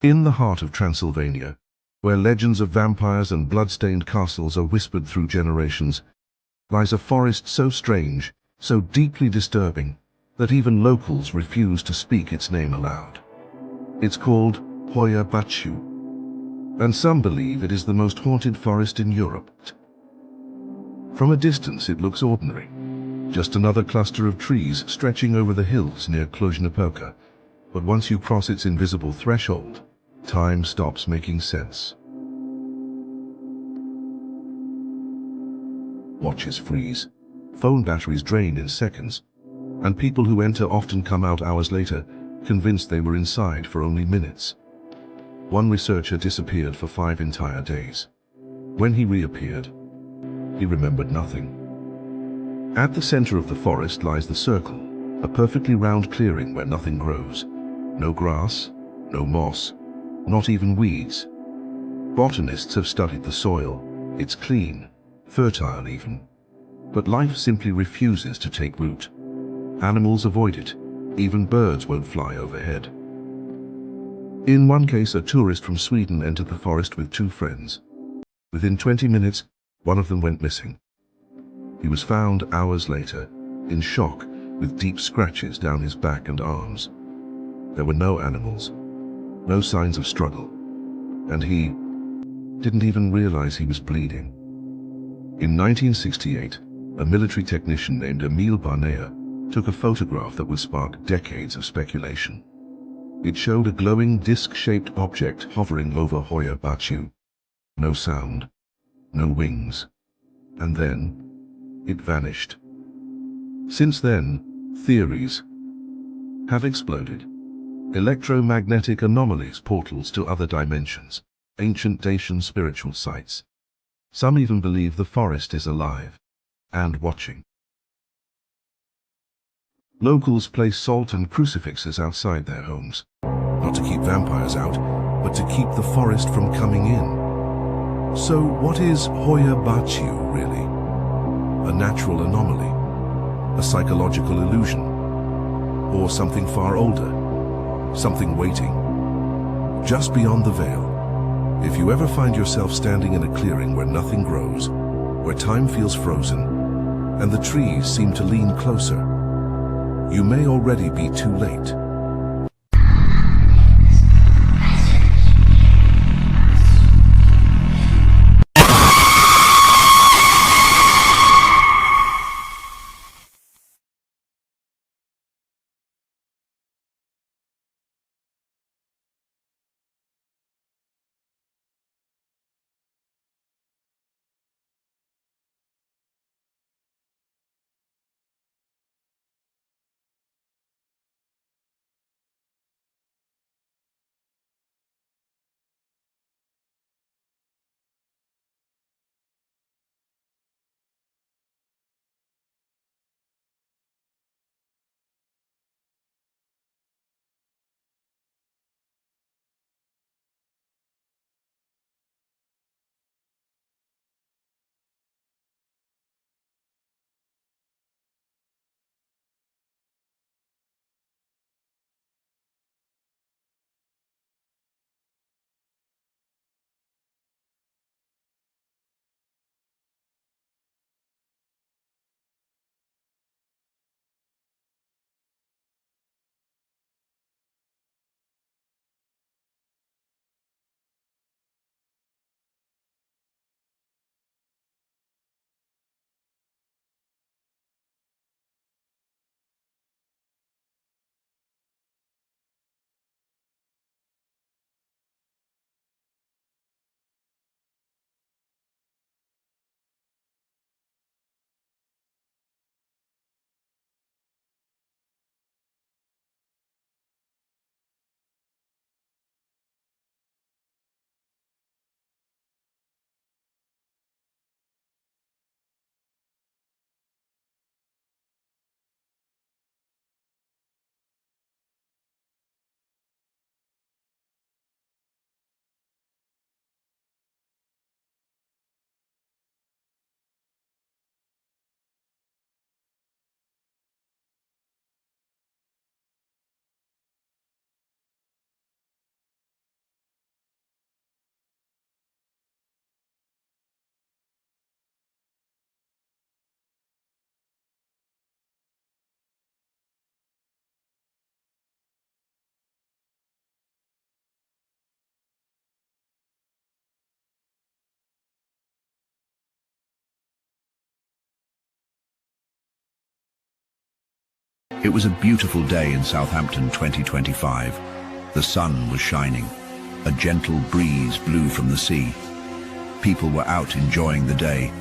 In the heart of Transylvania, where legends of vampires and blood-stained castles are whispered through generations, lies a forest so strange, so deeply disturbing, that even locals refuse to speak its name aloud. It's called Hoia Baciu, and some believe it is the most haunted forest in Europe. From a distance it looks ordinary, just another cluster of trees stretching over the hills near Cluj-Napoca, but once you cross its invisible threshold, time stops making sense. Watches freeze, phone batteries drain in seconds, and people who enter often come out hours later, convinced they were inside for only minutes. One researcher disappeared for 5 entire days. When he reappeared, he remembered nothing. At the center of the forest lies the circle, a perfectly round clearing where nothing grows. No grass, no moss, not even weeds. Botanists have studied the soil. It's clean, fertile even. But life simply refuses to take root. Animals avoid it. Even birds won't fly overhead. In one case, a tourist from Sweden entered the forest with 2 friends. Within 20 minutes, one of them went missing. He was found hours later, in shock, with deep scratches down his back and arms. There were no animals, no signs of struggle, and he didn't even realize he was bleeding. In 1968, a military technician named Emil Barnea took a photograph that would spark decades of speculation. It showed a glowing disc-shaped object hovering over Hoia Baciu. No sound, no wings, and then it vanished. Since then, theories have exploded. Electromagnetic anomalies, portals to other dimensions, ancient Dacian spiritual sites. Some even believe the forest is alive and watching. Locals place salt and crucifixes outside their homes, not to keep vampires out, but to keep the forest from coming in. So what is Hoia Baciu really? A natural anomaly? A psychological illusion? Or something far older? Something waiting just beyond the veil? If you ever find yourself standing in a clearing where nothing grows, where time feels frozen, and the trees seem to lean closer, you may already be too late. It was a beautiful day in Southampton 2025. The sun was shining. A gentle breeze blew from the sea. People were out enjoying the day.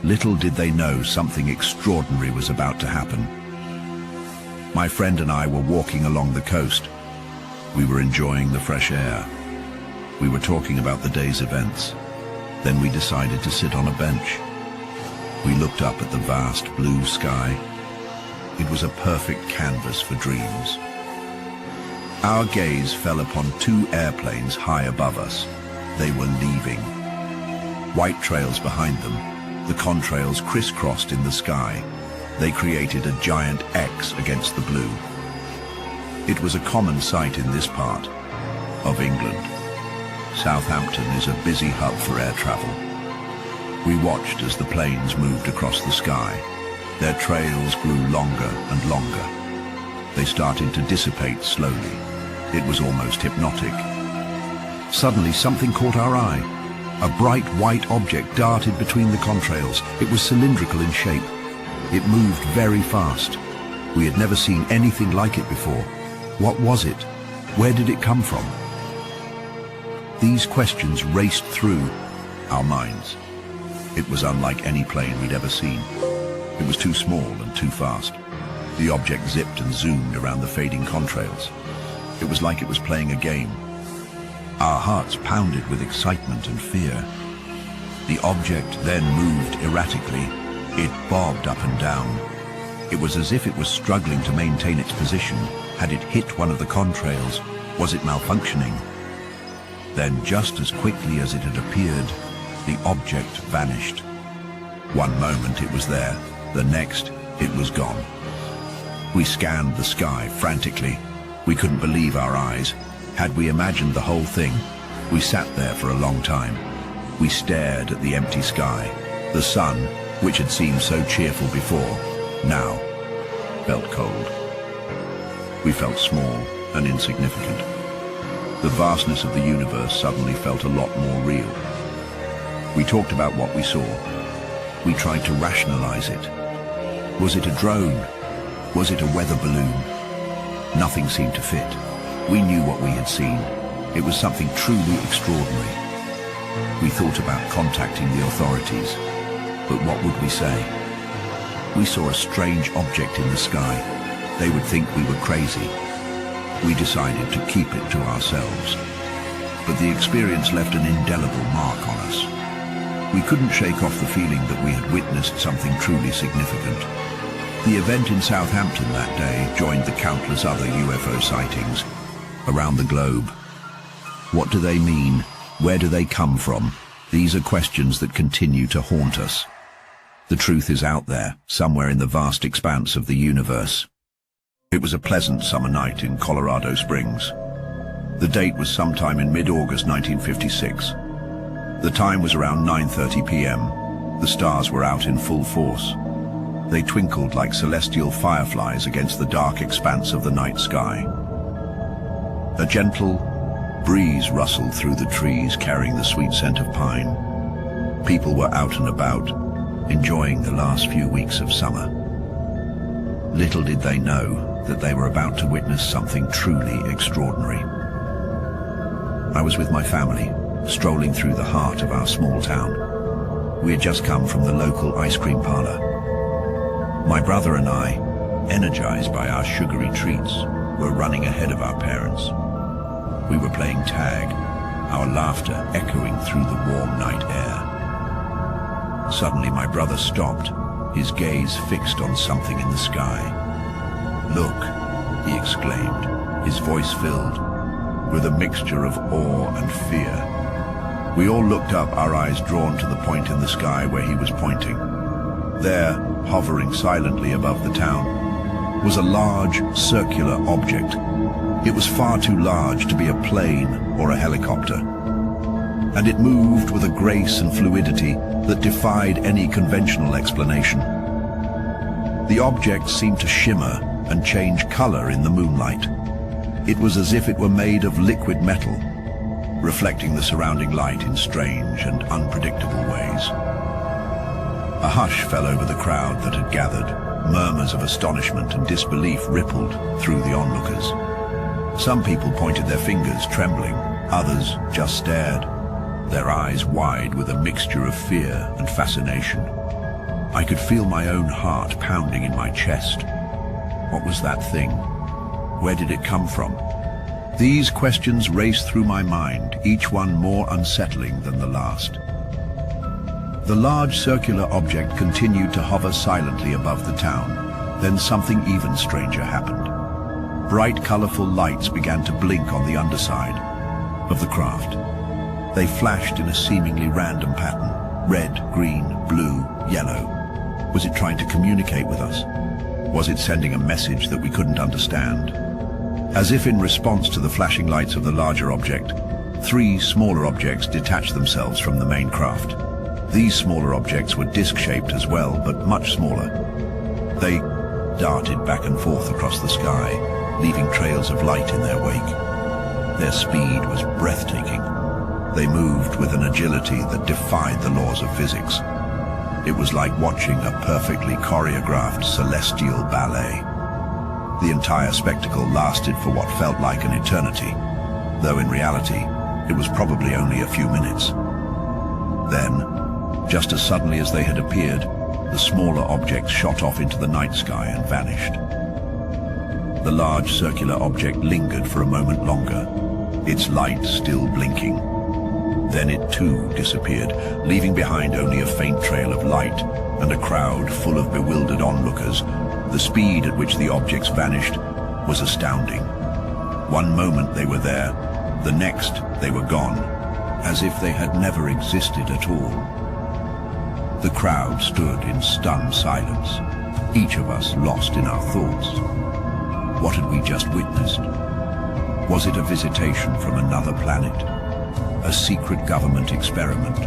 Little did they know something extraordinary was about to happen. My friend and I were walking along the coast. We were enjoying the fresh air. We were talking about the day's events. Then we decided to sit on a bench. We looked up at the vast blue sky. It was a perfect canvas for dreams. Our gaze fell upon two airplanes high above us. They were leaving. White trails behind them, the contrails crisscrossed in the sky. They created a giant X against the blue. It was a common sight in this part of England. Southampton is a busy hub for air travel. We watched as the planes moved across the sky. Their trails grew longer and longer. They started to dissipate slowly. It was almost hypnotic. Suddenly, something caught our eye. A bright white object darted between the contrails. It was cylindrical in shape. It moved very fast. We had never seen anything like it before. What was it? Where did it come from? These questions raced through our minds. It was unlike any plane we'd ever seen. It was too small and too fast. The object zipped and zoomed around the fading contrails. It was like it was playing a game. Our hearts pounded with excitement and fear. The object then moved erratically. It bobbed up and down. It was as if it was struggling to maintain its position. Had it hit one of the contrails? Was it malfunctioning? Then, just as quickly as it had appeared, the object vanished. One moment it was there, the next it was gone. We scanned the sky frantically. We couldn't believe our eyes. Had we imagined the whole thing? We sat there for a long time. We stared at the empty sky. The sun, which had seemed so cheerful before, now felt cold. We felt small and insignificant. The vastness of the universe suddenly felt a lot more real. We talked about what we saw. We tried to rationalize it. Was it a drone? Was it a weather balloon? Nothing seemed to fit. We knew what we had seen. It was something truly extraordinary. We thought about contacting the authorities, but what would we say? We saw a strange object in the sky. They would think we were crazy. We decided to keep it to ourselves. But the experience left an indelible mark on us. We couldn't shake off the feeling that we had witnessed something truly significant. The event in Southampton that day joined the countless other UFO sightings around the globe. What do they mean? Where do they come from? These are questions that continue to haunt us. The truth is out there, somewhere in the vast expanse of the universe. It was a pleasant summer night in Colorado Springs. The date was sometime in mid-August 1956. The time was around 9:30 p.m. The stars were out in full force. They twinkled like celestial fireflies against the dark expanse of the night sky. A gentle breeze rustled through the trees, carrying the sweet scent of pine. People were out and about, enjoying the last few weeks of summer. Little did they know that they were about to witness something truly extraordinary. I was with my family, strolling through the heart of our small town. We had just come from the local ice cream parlor. My brother and I, energized by our sugary treats, were running ahead of our parents. We were playing tag, our laughter echoing through the warm night air. Suddenly my brother stopped, his gaze fixed on something in the sky. "Look," he exclaimed, his voice filled with a mixture of awe and fear. We all looked up, our eyes drawn to the point in the sky where he was pointing. There, hovering silently above the town, was a large, circular object. It was far too large to be a plane or a helicopter, and it moved with a grace and fluidity that defied any conventional explanation. The object seemed to shimmer and change color in the moonlight. It was as if it were made of liquid metal, reflecting the surrounding light in strange and unpredictable ways. A hush fell over the crowd that had gathered. Murmurs of astonishment and disbelief rippled through the onlookers. Some people pointed their fingers, trembling. Others just stared, their eyes wide with a mixture of fear and fascination. I could feel my own heart pounding in my chest. What was that thing? Where did it come from? These questions raced through my mind, each one more unsettling than the last. The large circular object continued to hover silently above the town. Then something even stranger happened. Bright, colorful lights began to blink on the underside of the craft. They flashed in a seemingly random pattern. Red, green, blue, yellow. Was it trying to communicate with us? Was it sending a message that we couldn't understand? As if in response to the flashing lights of the larger object, 3 smaller objects detached themselves from the main craft. These smaller objects were disc-shaped as well, but much smaller. They darted back and forth across the sky, leaving trails of light in their wake. Their speed was breathtaking. They moved with an agility that defied the laws of physics. It was like watching a perfectly choreographed celestial ballet. The entire spectacle lasted for what felt like an eternity, though in reality, it was probably only a few minutes. Then, just as suddenly as they had appeared, the smaller objects shot off into the night sky and vanished. The large circular object lingered for a moment longer, its light still blinking. Then it too disappeared, leaving behind only a faint trail of light and a crowd full of bewildered onlookers. The speed at which the objects vanished was astounding. One moment they were there, the next they were gone, as if they had never existed at all. The crowd stood in stunned silence, each of us lost in our thoughts. What had we just witnessed? Was it a visitation from another planet? A secret government experiment?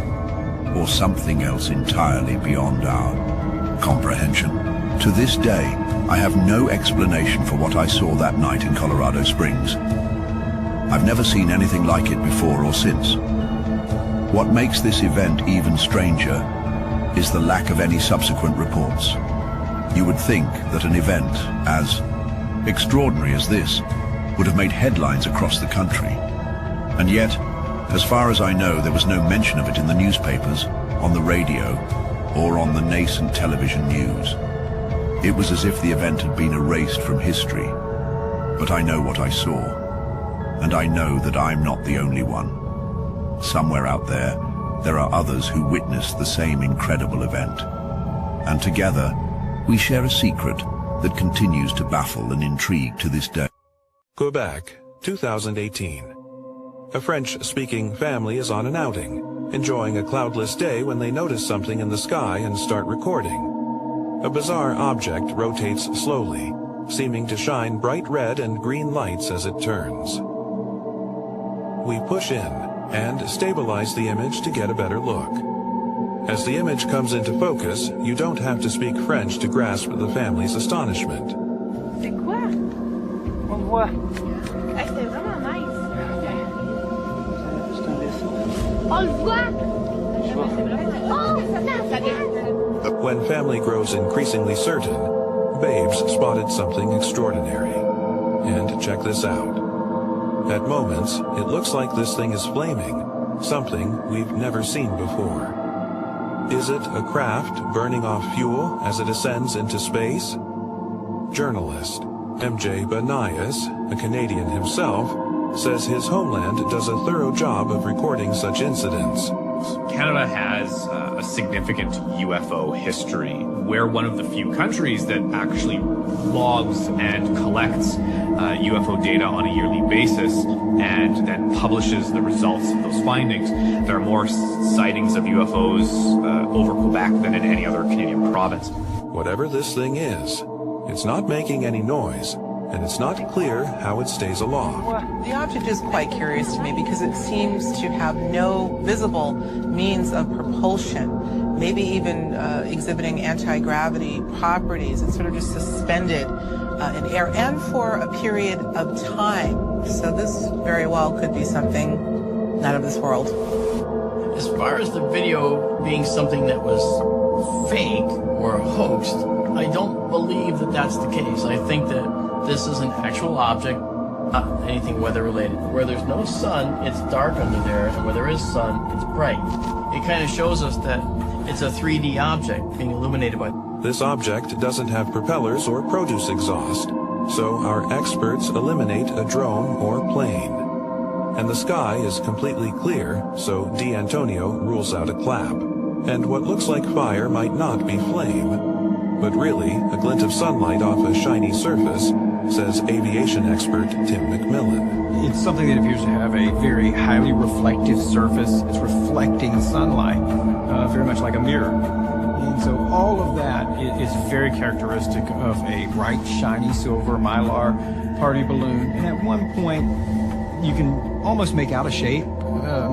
Or something else entirely beyond our comprehension? To this day, I have no explanation for what I saw that night in Colorado Springs. I've never seen anything like it before or since. What makes this event even stranger is the lack of any subsequent reports. You would think that an event as extraordinary as this would have made headlines across the country. And yet, as far as I know, there was no mention of it in the newspapers, on the radio, or on the nascent television news. It was as if the event had been erased from history. But I know what I saw, and I know that I'm not the only one. Somewhere out there are others who witnessed the same incredible event. And together, we share a secret that continues to baffle and intrigue to this day. Quebec, 2018. A French-speaking family is on an outing, enjoying a cloudless day when they notice something in the sky and start recording. A bizarre object rotates slowly, seeming to shine bright red and green lights as it turns. We push in and stabilize the image to get a better look. As the image comes into focus, you don't have to speak French to grasp the family's astonishment. C'est quoi? On voit. Hey, c'est vraiment nice. On le voit? Oh, ça vient. When family grows increasingly certain, Babes spotted something extraordinary. And check this out. At moments, it looks like this thing is flaming, something we've never seen before. Is it a craft burning off fuel as it ascends into space? Journalist M.J. Banias, a Canadian himself, says his homeland does a thorough job of recording such incidents. Canada has a significant UFO history. We're one of the few countries that actually logs and collects UFO data on a yearly basis and then publishes the results of those findings. There are more sightings of UFOs over Quebec than in any other Canadian province. Whatever this thing is, it's not making any noise, and it's not clear how it stays aloft. The object is quite curious to me because it seems to have no visible means of propulsion, maybe even exhibiting anti-gravity properties. It's sort of just suspended in air and for a period of time. So this very well could be something not of this world. As far as the video being something that was fake or hoaxed. I don't believe that that's the case. I think that this is an actual object, not anything weather related. Where there's no sun, it's dark under there, and where there is sun, it's bright. It kind of shows us that it's a 3D object being illuminated by. This object doesn't have propellers or produce exhaust, so our experts eliminate a drone or plane. And the sky is completely clear, so D'Antonio rules out a clap. And what looks like fire might not be flame, but really a glint of sunlight off a shiny surface, says aviation expert Tim McMillan. It's something that appears to have a very highly reflective surface. It's reflecting sunlight, very much like a mirror. And so all of that is very characteristic of a bright, shiny silver mylar party balloon. And at one point, you can almost make out a shape,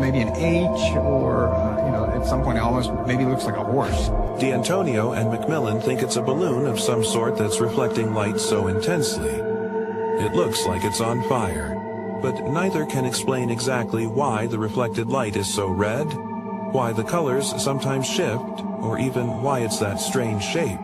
maybe an H, or at some point it almost maybe looks like a horse. D'Antonio and McMillan think it's a balloon of some sort that's reflecting light so intensely. It looks like it's on fire, but neither can explain exactly why the reflected light is so red, why the colors sometimes shift, or even why it's that strange shape.